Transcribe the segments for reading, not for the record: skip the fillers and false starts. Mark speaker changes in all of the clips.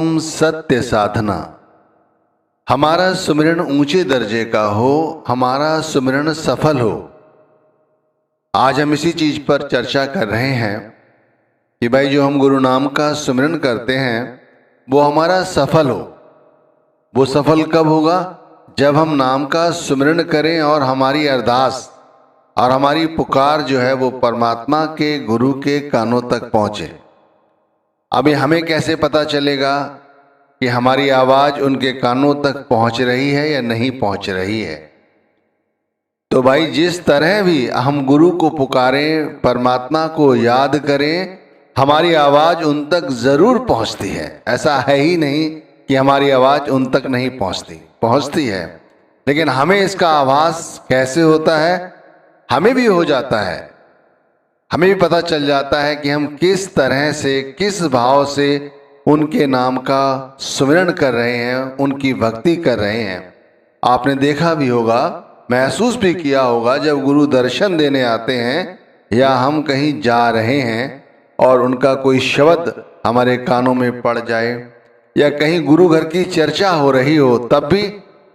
Speaker 1: ओम सत्य साधना। हमारा सुमिरन ऊंचे दर्जे का हो, हमारा सुमिरन सफल हो। आज हम इसी चीज पर चर्चा कर रहे हैं कि भाई जो हम गुरु नाम का सुमिरन करते हैं वो हमारा सफल हो। वो सफल कब होगा? जब हम नाम का सुमिरन करें और हमारी अरदास और हमारी पुकार जो है वो परमात्मा के गुरु के कानों तक पहुंचे। अभी हमें कैसे पता चलेगा कि हमारी आवाज उनके कानों तक पहुंच रही है या नहीं पहुंच रही है? तो भाई जिस तरह भी हम गुरु को पुकारें, परमात्मा को याद करें, हमारी आवाज उन तक जरूर पहुंचती है। ऐसा है ही नहीं कि हमारी आवाज उन तक नहीं पहुंचती, पहुंचती है। लेकिन हमें इसका आभास कैसे होता है? हमें भी हो जाता है, हमें भी पता चल जाता है कि हम किस तरह से, किस भाव से उनके नाम का सुमिरन कर रहे हैं, उनकी भक्ति कर रहे हैं। आपने देखा भी होगा, महसूस भी किया होगा, जब गुरु दर्शन देने आते हैं या हम कहीं जा रहे हैं और उनका कोई शब्द हमारे कानों में पड़ जाए या कहीं गुरु घर की चर्चा हो रही हो, तब भी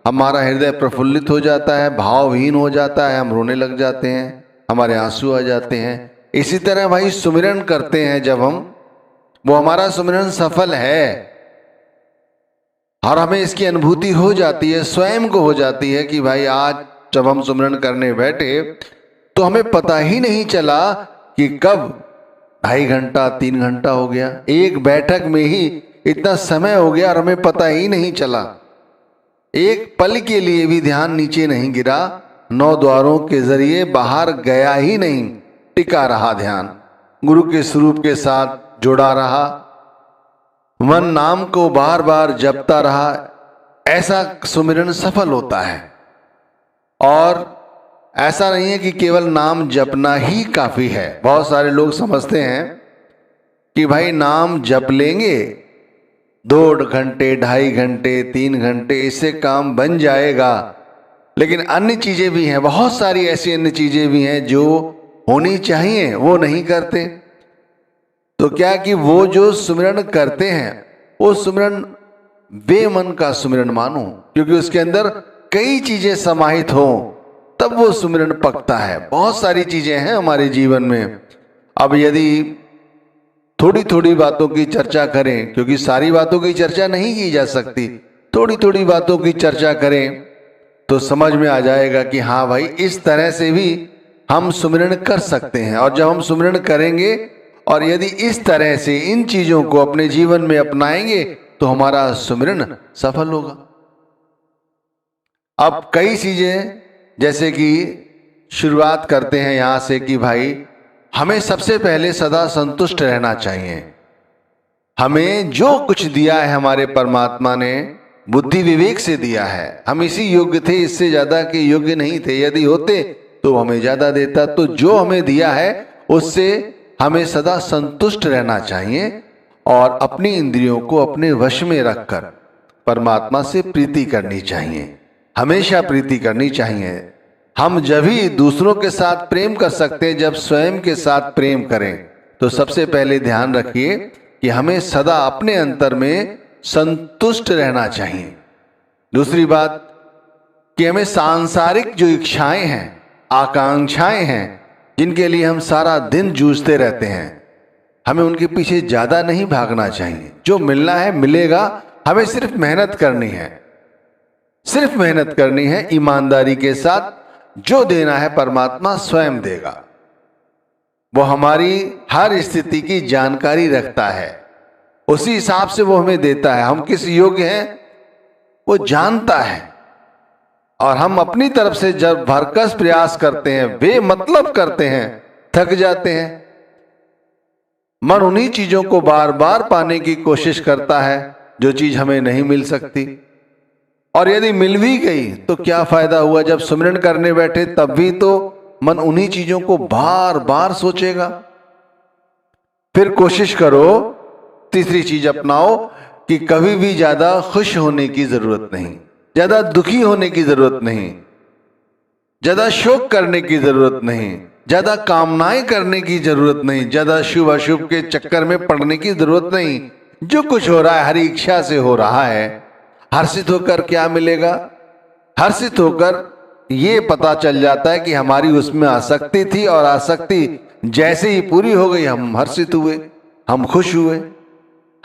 Speaker 1: हमारा हृदय प्रफुल्लित हो जाता है, भावहीन हो जाता है, हम रोने लग जाते हैं, हमारे आंसू आ जाते हैं। इसी तरह भाई सुमिरन करते हैं जब हम, वो हमारा सुमिरन सफल है और हमें इसकी अनुभूति हो जाती है, स्वयं को हो जाती है कि भाई आज जब हम सुमिरन करने बैठे तो हमें पता ही नहीं चला कि कब 2.5 घंटा 3 घंटा हो गया। एक बैठक में ही इतना समय हो गया और हमें पता ही नहीं चला। एक पल के लिए भी ध्यान नीचे नहीं गिरा, 9 द्वारों के जरिए बाहर गया ही नहीं, टिका रहा ध्यान, गुरु के स्वरूप के साथ जुड़ा रहा, मन नाम को बार बार जपता रहा। ऐसा सुमिरन सफल होता है। और ऐसा नहीं है कि केवल नाम जपना ही काफी है। बहुत सारे लोग समझते हैं कि भाई नाम जप लेंगे 2 घंटे 2.5 घंटे 3 घंटे, इससे काम बन जाएगा। लेकिन अन्य चीजें भी हैं, बहुत सारी ऐसी अन्य चीजें भी हैं जो होनी चाहिए, वो नहीं करते। तो क्या कि वो जो सुमिरन करते हैं वो सुमिरन बेमन का सुमिरन मानो, क्योंकि उसके अंदर कई चीजें समाहित हो तब वो सुमिरन पकता है। बहुत सारी चीजें हैं हमारे जीवन में। अब यदि थोड़ी थोड़ी बातों की चर्चा करें, क्योंकि सारी बातों की चर्चा नहीं की जा सकती, थोड़ी थोड़ी बातों की चर्चा करें तो समझ में आ जाएगा कि हाँ भाई इस तरह से भी हम सुमिरन कर सकते हैं। और जब हम सुमिरन करेंगे और यदि इस तरह से इन चीजों को अपने जीवन में अपनाएंगे तो हमारा सुमिरन सफल होगा। अब कई चीजें, जैसे कि शुरुआत करते हैं यहां से कि भाई हमें सबसे पहले सदा संतुष्ट रहना चाहिए। हमें जो कुछ दिया है हमारे परमात्मा ने बुद्धि विवेक से दिया है। हम इसी योग्य थे, इससे ज्यादा के योग्य नहीं थे। यदि होते तो हमें ज्यादा देता। तो जो हमें दिया है उससे हमें सदा संतुष्ट रहना चाहिए और अपनी इंद्रियों को अपने वश में रखकर परमात्मा से प्रीति करनी चाहिए, हमेशा प्रीति करनी चाहिए। हम जब ही दूसरों के साथ प्रेम कर सकते हैं जब स्वयं के साथ प्रेम करें। तो सबसे पहले ध्यान रखिए कि हमें सदा अपने अंतर में संतुष्ट रहना चाहिए। दूसरी बात कि हमें सांसारिक जो इच्छाएं हैं, आकांक्षाएं हैं, जिनके लिए हम सारा दिन जूझते रहते हैं, हमें उनके पीछे ज्यादा नहीं भागना चाहिए। जो मिलना है मिलेगा, हमें सिर्फ मेहनत करनी है, सिर्फ मेहनत करनी है ईमानदारी के साथ। जो देना है परमात्मा स्वयं देगा। वो हमारी हर स्थिति की जानकारी रखता है, उसी हिसाब से वो हमें देता है। हम किस योग्य हैं वो जानता है। और हम अपनी तरफ से जब भरकस प्रयास करते हैं, बेमतलब करते हैं, थक जाते हैं। मन उन्हीं चीजों को बार बार पाने की कोशिश करता है जो चीज हमें नहीं मिल सकती। और यदि मिल भी गई तो क्या फायदा हुआ? जब सुमिरन करने बैठे तब भी तो मन उन्हीं चीजों को बार बार सोचेगा। फिर कोशिश करो, तीसरी चीज अपनाओ कि कभी भी ज्यादा खुश होने की जरूरत नहीं, ज्यादा दुखी होने की जरूरत नहीं, ज्यादा शोक करने की जरूरत नहीं, ज्यादा कामनाएं करने की जरूरत नहीं, ज्यादा शुभ अशुभ के चक्कर में पड़ने की जरूरत नहीं। जो कुछ हो रहा है हरी इच्छा से हो रहा है। हर्षित होकर क्या मिलेगा? हर्षित होकर ये पता चल जाता है कि हमारी उसमें आसक्ति थी और आसक्ति जैसे ही पूरी हो गई हम हर्षित हुए, हम खुश हुए,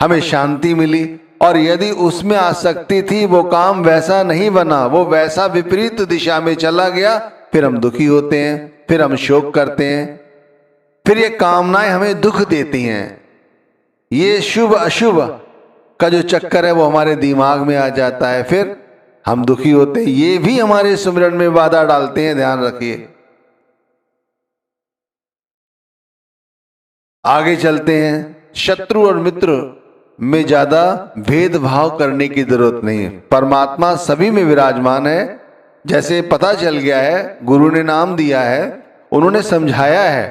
Speaker 1: हमें शांति मिली। और यदि उसमें आसक्ति थी, वो काम वैसा नहीं बना, वो वैसा विपरीत दिशा में चला गया, फिर हम दुखी होते हैं, फिर हम शोक करते हैं, फिर ये कामनाएं हमें दुख देती हैं। ये शुभ अशुभ का जो चक्कर है वो हमारे दिमाग में आ जाता है, फिर हम दुखी होते हैं। ये भी हमारे सुमिरन में बाधा डालते हैं, ध्यान रखिए। आगे चलते हैं। शत्रु और मित्र में ज्यादा भेदभाव करने की जरूरत नहीं है। परमात्मा सभी में विराजमान है। जैसे पता चल गया है, गुरु ने नाम दिया है, उन्होंने समझाया है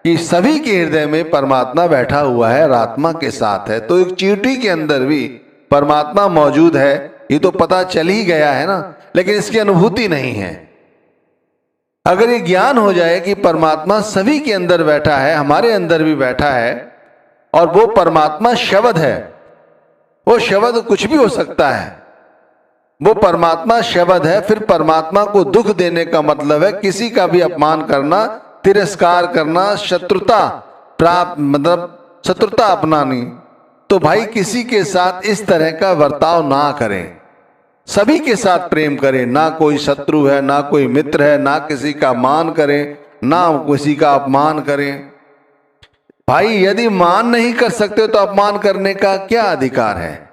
Speaker 1: कि सभी के हृदय में परमात्मा बैठा हुआ है, आत्मा के साथ है। तो एक चींटी के अंदर भी परमात्मा मौजूद है, ये तो पता चल ही गया है ना, लेकिन इसकी अनुभूति नहीं है। अगर ये ज्ञान हो जाए कि परमात्मा सभी के अंदर बैठा है, हमारे अंदर भी बैठा है, और वो परमात्मा शब्द है, वो शब्द कुछ भी हो सकता है, वो परमात्मा शब्द है, फिर परमात्मा को दुख देने का मतलब है किसी का भी अपमान करना, तिरस्कार करना, शत्रुता प्राप्त, मतलब शत्रुता अपनानी। तो भाई किसी के साथ इस तरह का बर्ताव ना करें, सभी के साथ प्रेम करें। ना कोई शत्रु है, ना कोई मित्र है, ना किसी का मान करें, ना किसी का अपमान करें। भाई यदि मान नहीं कर सकते तो अपमान करने का क्या अधिकार है?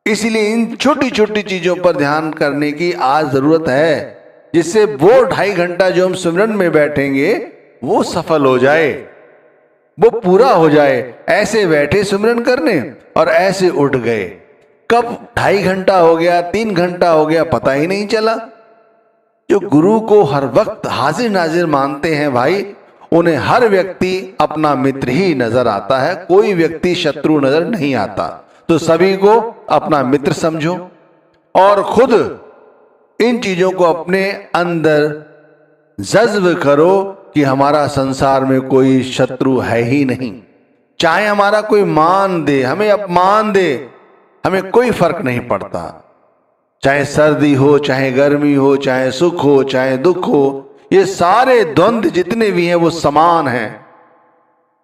Speaker 1: इसलिए इन छोटी छोटी चीजों पर ध्यान करने की आज जरूरत है, जिससे वो 2.5 घंटा जो हम सिमरन में बैठेंगे वो सफल हो जाए, वो पूरा हो जाए। ऐसे बैठे सिमरन करने और ऐसे उठ गए, कब 2.5 घंटा हो गया, 3 घंटा हो गया, पता ही नहीं चला। जो गुरु को हर वक्त हाजिर नाजिर मानते हैं भाई, उन्हें हर व्यक्ति अपना मित्र ही नजर आता है, कोई व्यक्ति शत्रु नजर नहीं आता। तो सभी को अपना मित्र समझो और खुद इन चीजों को अपने अंदर जज्ब करो कि हमारा संसार में कोई शत्रु है ही नहीं। चाहे हमारा कोई मान दे, हमें अपमान दे, हमें कोई फर्क नहीं पड़ता। चाहे सर्दी हो, चाहे गर्मी हो, चाहे सुख हो, चाहे दुख हो, ये सारे द्वंद्व जितने भी हैं वो समान हैं।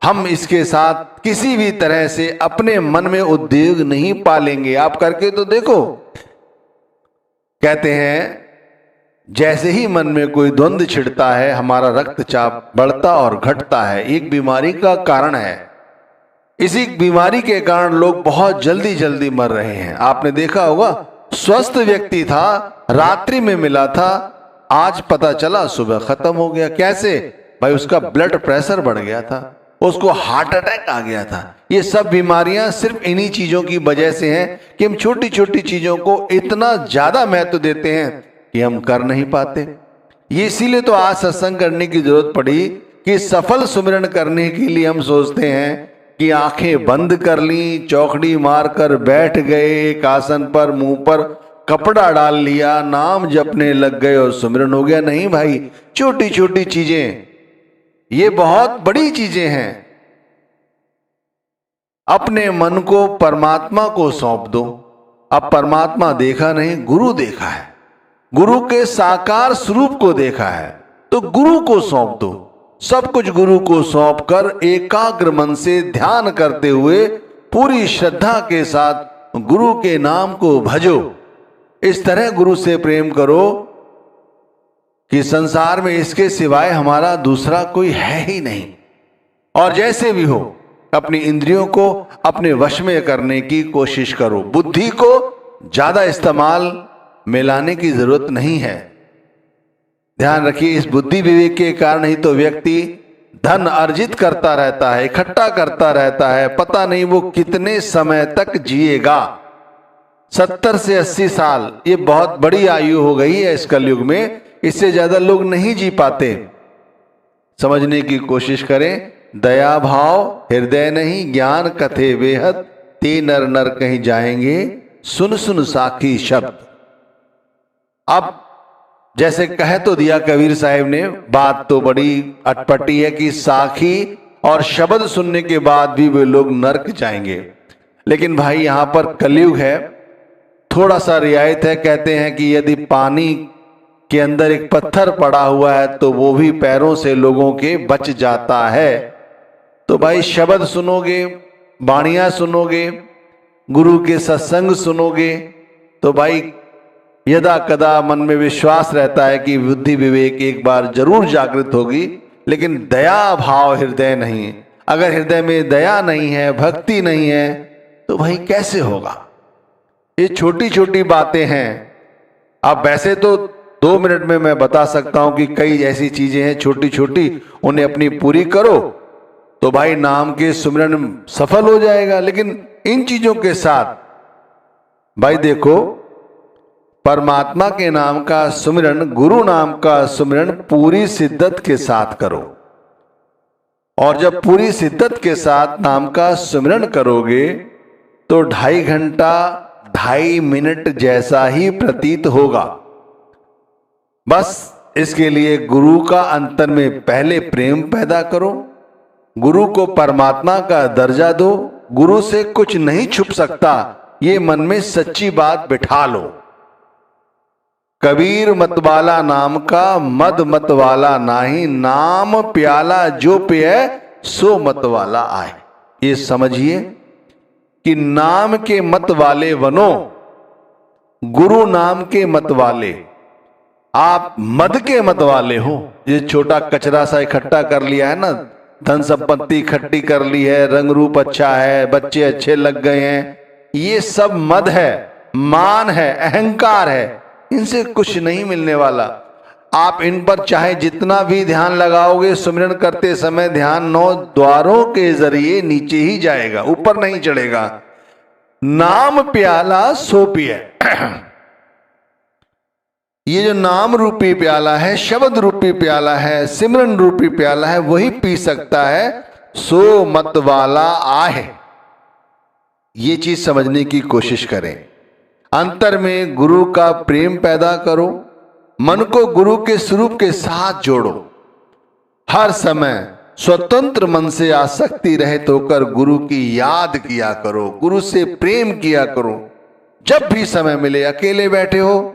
Speaker 1: हम इसके साथ किसी भी तरह से अपने मन में उद्वेग नहीं पालेंगे। आप करके तो देखो। कहते हैं जैसे ही मन में कोई द्वंद्व छिड़ता है, हमारा रक्तचाप बढ़ता और घटता है। एक बीमारी का कारण है। इसी बीमारी के कारण लोग बहुत जल्दी जल्दी मर रहे हैं। आपने देखा होगा, स्वस्थ व्यक्ति था, रात्रि में मिला था, आज पता चला सुबह खत्म हो गया। कैसे? भाई उसका ब्लड प्रेशर बढ़ गया था, उसको हार्ट अटैक आ गया था। ये सब बीमारियां सिर्फ इन्हीं चीजों की वजह से हैं कि हम छोटी छोटी चीजों को इतना ज्यादा महत्व देते हैं कि हम कर नहीं पाते। ये इसीलिए तो आज सत्संग करने की जरूरत पड़ी कि सफल सुमिरन करने के लिए हम सोचते हैं कि आंखें बंद कर ली, चौकड़ी मारकर बैठ गए एक आसन पर, मुंह पर कपड़ा डाल लिया, नाम जपने लग गए और सुमिरन हो गया। नहीं भाई, छोटी छोटी चीजें ये बहुत बड़ी चीजें हैं। अपने मन को परमात्मा को सौंप दो। अब परमात्मा देखा नहीं, गुरु देखा है, गुरु के साकार स्वरूप को देखा है, तो गुरु को सौंप दो। सब कुछ गुरु को सौंप कर एकाग्र मन से ध्यान करते हुए पूरी श्रद्धा के साथ गुरु के नाम को भजो। इस तरह गुरु से प्रेम करो कि संसार में इसके सिवाय हमारा दूसरा कोई है ही नहीं। और जैसे भी हो अपनी इंद्रियों को अपने वश में करने की कोशिश करो। बुद्धि को ज्यादा इस्तेमाल में लाने की जरूरत नहीं है। ध्यान रखिए, इस बुद्धि विवेक के कारण ही तो व्यक्ति धन अर्जित करता रहता है, इकट्ठा करता रहता है, पता नहीं वो कितने समय तक जिएगा। 70 से 80 साल ये बहुत बड़ी आयु हो गई है इस कलयुग में, इससे ज्यादा लोग नहीं जी पाते। समझने की कोशिश करें। दया भाव हृदय नहीं, ज्ञान कथे बेहद, ते नर नर कहीं जाएंगे, सुन सुन साखी शब्द। अब जैसे कह तो दिया कबीर साहब ने, बात तो बड़ी अटपटी है कि साखी और शब्द सुनने के बाद भी वे लोग नरक जाएंगे। लेकिन भाई यहां पर कलयुग है, थोड़ा सा रियायत है। कहते हैं कि यदि पानी के अंदर एक पत्थर पड़ा हुआ है तो वो भी पैरों से लोगों के बच जाता है। तो भाई शब्द सुनोगे, वाणियां सुनोगे, गुरु के सत्संग सुनोगे तो भाई यदा कदा मन में विश्वास रहता है कि बुद्धि विवेक एक बार जरूर जागृत होगी। लेकिन दया भाव हृदय नहीं, अगर हृदय में दया नहीं है, भक्ति नहीं है, तो भाई कैसे होगा। ये छोटी छोटी बातें हैं। अब वैसे तो 2 मिनट में मैं बता सकता हूं कि कई ऐसी चीजें हैं छोटी छोटी, उन्हें अपनी पूरी करो तो भाई नाम के सुमिरन सफल हो जाएगा। लेकिन इन चीजों के साथ भाई देखो, परमात्मा के नाम का सुमिरन, गुरु नाम का सुमिरन पूरी शिद्दत के साथ करो। और जब पूरी शिद्दत के साथ नाम का सुमिरन करोगे तो 2.5 घंटा 2.5 मिनट जैसा ही प्रतीत होगा। बस इसके लिए गुरु का अंतर में पहले प्रेम पैदा करो, गुरु को परमात्मा का दर्जा दो। गुरु से कुछ नहीं छुप सकता, ये मन में सच्ची बात बिठा लो। कबीर मतवाला नाम का मद मतवाला नाही, नाम प्याला जो पिए सो मतवाला आए। ये समझिए कि नाम के मत वाले बनो, गुरु नाम के मत वाले। आप मद के मत वाले हो, ये छोटा कचरा सा इकट्ठा कर लिया है ना, धन संपत्ति इकट्ठी कर ली है, रंग रूप अच्छा है, बच्चे अच्छे लग गए हैं, ये सब मद है, मान है, अहंकार है। इनसे कुछ नहीं मिलने वाला। आप इन पर चाहे जितना भी ध्यान लगाओगे, सुमिरन करते समय ध्यान 9 द्वारों के जरिए नीचे ही जाएगा, ऊपर नहीं चढ़ेगा। नाम प्याला सो पिए। ये जो नाम रूपी प्याला है, शब्द रूपी प्याला है, सिमरन रूपी प्याला है, वही पी सकता है, सो मत वाला आहे। ये चीज समझने की कोशिश करें। अंतर में गुरु का प्रेम पैदा करो, मन को गुरु के स्वरूप के साथ जोड़ो। हर समय स्वतंत्र मन से आसक्ति रहित होकर गुरु की याद किया करो, गुरु से प्रेम किया करो। जब भी समय मिले, अकेले बैठे हो,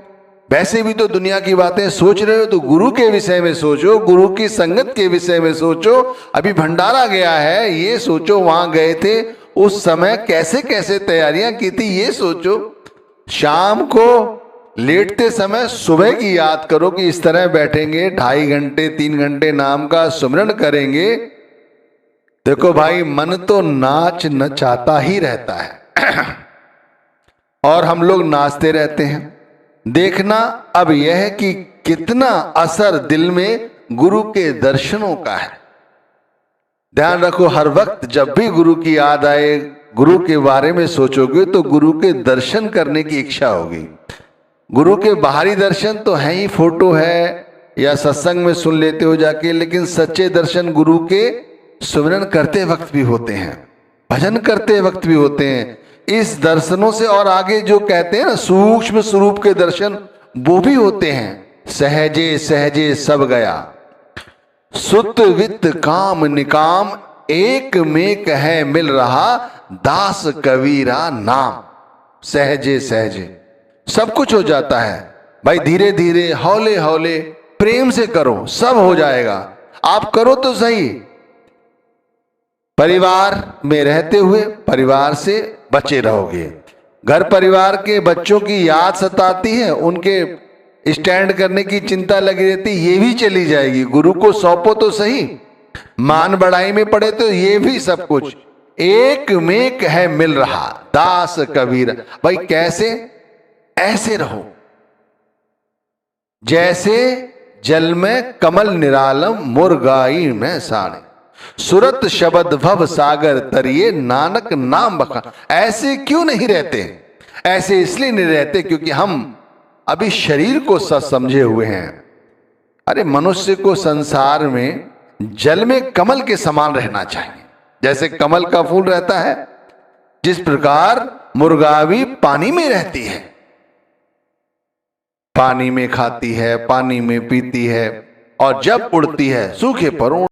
Speaker 1: वैसे भी तो दुनिया की बातें सोच रहे हो तो गुरु के विषय में सोचो, गुरु की संगत के विषय में सोचो। अभी भंडारा गया है, ये सोचो वहां गए थे उस समय कैसे कैसे तैयारियां की थी, ये सोचो। शाम को लेटते समय सुबह की याद करो कि इस तरह बैठेंगे, 2.5 घंटे 3 घंटे नाम का सुमिरन करेंगे। देखो भाई, मन तो नाच नचाता ही रहता है और हम लोग नाचते रहते हैं। देखना अब यह है कि कितना असर दिल में गुरु के दर्शनों का है। ध्यान रखो, हर वक्त जब भी गुरु की याद आए, गुरु के बारे में सोचोगे तो गुरु के दर्शन करने की इच्छा होगी। गुरु के बाहरी दर्शन तो है ही, फोटो है या सत्संग में सुन लेते हो जाके, लेकिन सच्चे दर्शन गुरु के सुमिरन करते वक्त भी होते हैं, भजन करते वक्त भी होते हैं। इस दर्शनों से और आगे जो कहते हैं ना सूक्ष्म स्वरूप के दर्शन, वो भी होते हैं। सहजे सहजे सब गया, सुत वित्त काम निकाम, एक में कहे मिल रहा, दास कबीरा नाम। सहजे सहजे सब कुछ हो जाता है भाई, धीरे धीरे हौले हौले प्रेम से करो, सब हो जाएगा। आप करो तो सही। परिवार में रहते हुए परिवार से बचे रहोगे। घर परिवार के बच्चों की याद सताती है, उनके स्टैंड करने की चिंता लगी रहती, ये भी चली जाएगी। गुरु को सौंपो तो सही। मान बढ़ाई में पड़े तो ये भी सब कुछ एक में कहे मिल रहा, दास कबीर। भाई कैसे? ऐसे रहो जैसे जल में कमल निरालम, मुर्गाई में साड़े, सुरत शब्द भव सागर तरिए, नानक नाम बखान। ऐसे क्यों नहीं रहते? ऐसे इसलिए नहीं रहते क्योंकि हम अभी शरीर को सच समझे हुए हैं। अरे मनुष्य को संसार में जल में कमल के समान रहना चाहिए। जैसे कमल का फूल रहता है, जिस प्रकार मुर्गा भी पानी में रहती है, पानी में खाती है, पानी में पीती है, और जब उड़ती है सूखे पर